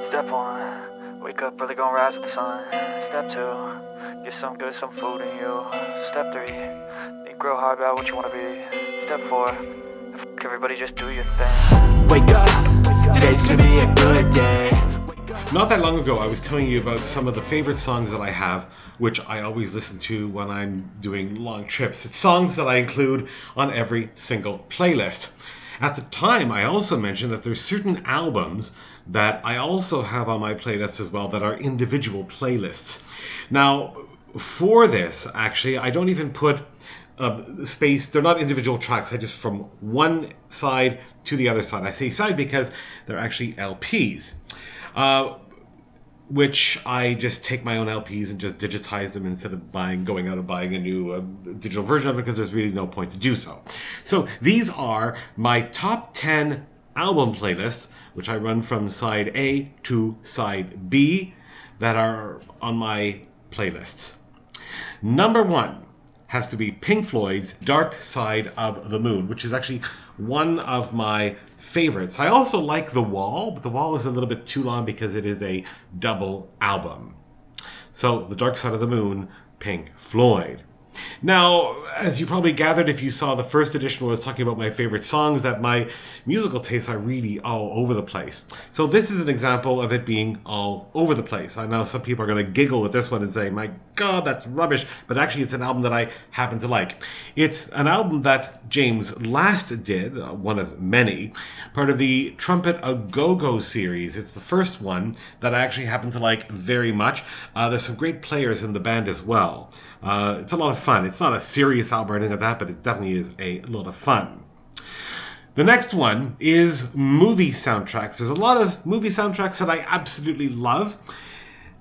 Step 1, wake up early, gonna rise with the sun. Step 2, get some good, some food in you. Step 3, think real hard about what you wanna be. Step 4, everybody just do your thing. Wake up, today's gonna be a good day. Not that long ago, I was telling you about some of the favorite songs that I have, which I always listen to when I'm doing long trips. It's songs that I include on every single playlist. At the time, I also mentioned that there's certain albums that I also have on my playlist as well that are individual playlists. Now, for this, actually, I don't even put space. They're not individual tracks. I just from one side to the other side. I say side because they're actually LPs. Which I just take my own LPs and just digitize them instead of going out and buying a new digital version of it, because there's really no point to do so. So these are my top 10 album playlists, which I run from side A to side B, that are on my playlists. Number 1 has to be Pink Floyd's Dark Side of the Moon, which is actually one of my favorites. I also like The Wall, but The Wall is a little bit too long because it is a double album. So, The Dark Side of the Moon, Pink Floyd. Now, as you probably gathered if you saw the first edition where I was talking about my favorite songs, that my musical tastes are really all over the place. So this is an example of it being all over the place. I know some people are going to giggle at this one and say, my God, that's rubbish. But actually, it's an album that I happen to like. It's an album that James Last did, one of many, part of the Trumpet A Go-Go series. It's the first one that I actually happen to like very much. There's some great players in the band as well. It's a lot of fun. It's not a serious album or anything like that, but it definitely is a lot of fun. The next one is movie soundtracks. There's a lot of movie soundtracks that I absolutely love.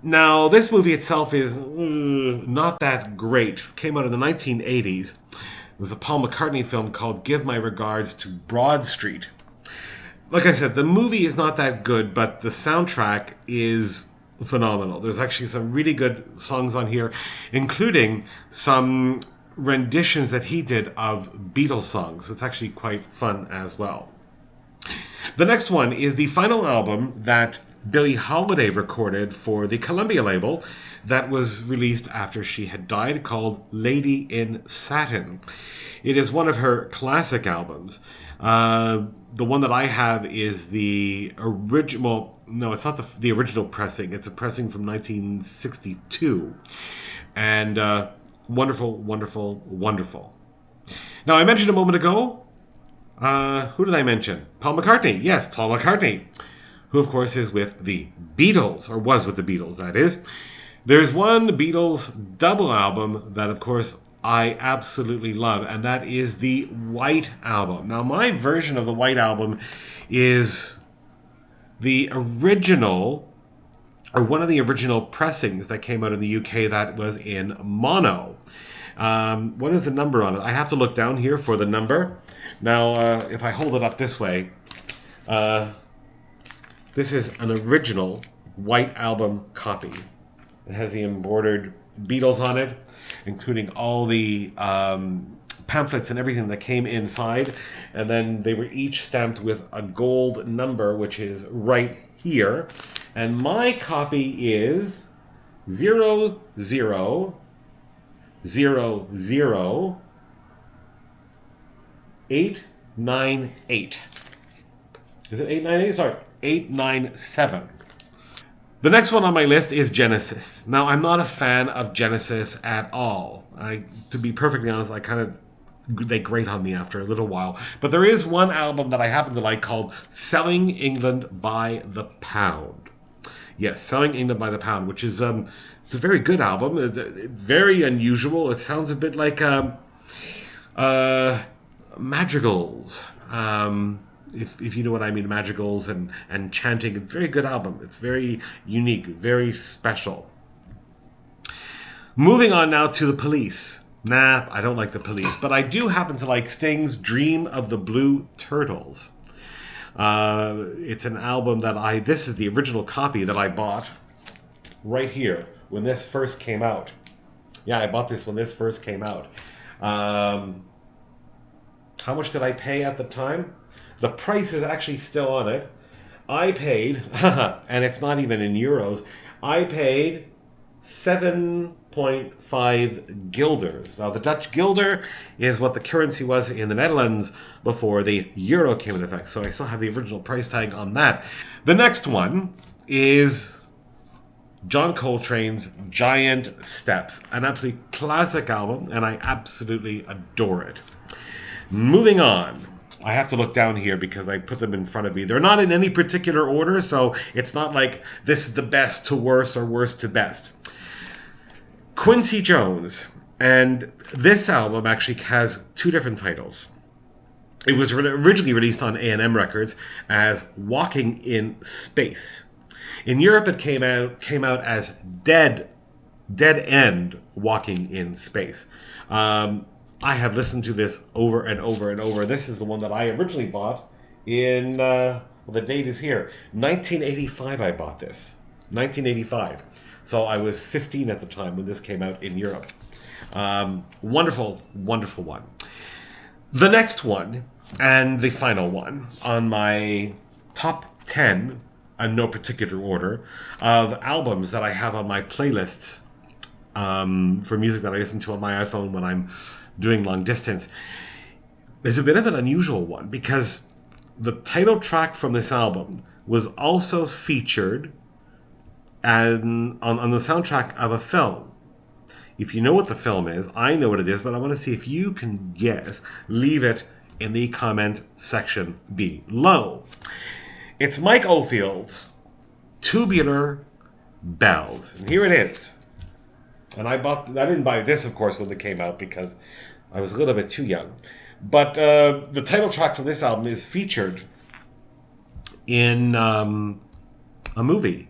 Now, this movie itself is not that great. It came out in the 1980s. It was a Paul McCartney film called Give My Regards to Broad Street. Like I said, the movie is not that good, but the soundtrack is phenomenal. There's actually some really good songs on here, including some renditions that he did of Beatles songs. So it's actually quite fun as well. The next one is the final album that Billie Holiday recorded for the Columbia label that was released after she had died, called Lady in Satin. It is one of her classic albums. The one that I have is the original. No, it's not the original pressing. It's a pressing from 1962. And wonderful, wonderful, wonderful. Now, I mentioned a moment ago, who did I mention? Paul McCartney. Yes, Paul McCartney, who, of course, is with the Beatles, or was with the Beatles, that is. There's one Beatles double album that, of course, I absolutely love, and that is the White Album. Now, my version of the White Album is the original, or one of the original pressings that came out in the UK that was in mono. What is the number on it? I have to look down here for the number. Now, if I hold it up this way, this is an original White Album copy. It has the embroidered Beatles on it, including all the pamphlets and everything that came inside. And then they were each stamped with a gold number, which is right here. And my copy is 0000898. Is it 898? Sorry, 897. The next one on my list is Genesis. Now, I'm not a fan of Genesis at all. To be perfectly honest, they grate on me after a little while. But there is one album that I happen to like called Selling England by the Pound. Yes, Selling England by the Pound, which is it's a very good album. It's very unusual. It sounds a bit like madrigals. If you know what I mean, madrigals and chanting. It's a very good album. It's very unique, very special. Moving on now to the Police. Nah, I don't like the Police, but I do happen to like Sting's Dream of the Blue Turtles. It's an album that this is the original copy that I bought right here when this first came out. Yeah, I bought this when this first came out. How much did I pay at the time? The price is actually still on it. I paid, and it's not even in euros, I paid 7.5 guilders. Now, the Dutch guilder is what the currency was in the Netherlands before the euro came into effect. So I still have the original price tag on that. The next one is John Coltrane's Giant Steps, an absolutely classic album, and I absolutely adore it. Moving on. I have to look down here because I put them in front of me. They're not in any particular order, so it's not like this is the best to worst or worst to best. Quincy Jones, and this album actually has two different titles. It was originally released on A&M Records as Walking in Space. In Europe, it came out as Dead End Walking in Space. I have listened to this over and over and over. This is the one that I originally bought in, well, the date is here, 1985 I bought this. 1985. So I was 15 at the time when this came out in Europe. Wonderful, wonderful one. The next one, and the final one, on my top 10, in no particular order, of albums that I have on my playlists for music that I listen to on my iPhone when I'm doing long distance, is a bit of an unusual one because the title track from this album was also featured on the soundtrack of a film. If you know what the film is, I know what it is, but I want to see if you can guess. Leave it in the comment section below. It's Mike Oldfield's Tubular Bells, and here it is. And I didn't buy this, of course, when it came out because I was a little bit too young. But the title track from this album is featured in a movie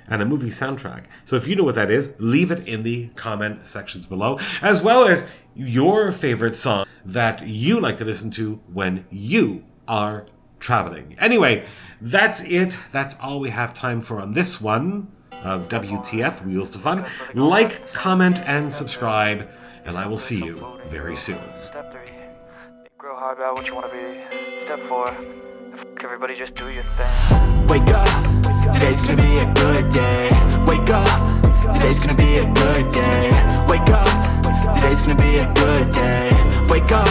and a movie soundtrack. So if you know what that is, leave it in the comment sections below, as well as your favorite song that you like to listen to when you are traveling. Anyway, that's it. That's all we have time for on this one of WTF, Wheels to Fun. Like, comment, and subscribe, and I will see you very soon. Step 3, grow hard about what you want to be. Step 4, everybody just do your thing. Wake up, today's gonna be a good day. Wake up, today's gonna be a good day. Wake up, today's gonna be a good day. Wake up,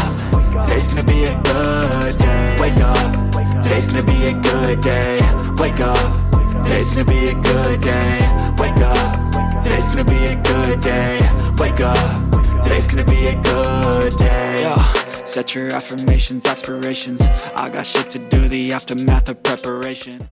today's gonna be a good day. Wake up, today's gonna be a good day. Wake up, today's gonna be a good day. Wake up, today's gonna be a good day. Wake up, today's gonna be a good day. Yo, set your affirmations, aspirations. I got shit to do, the aftermath of preparation.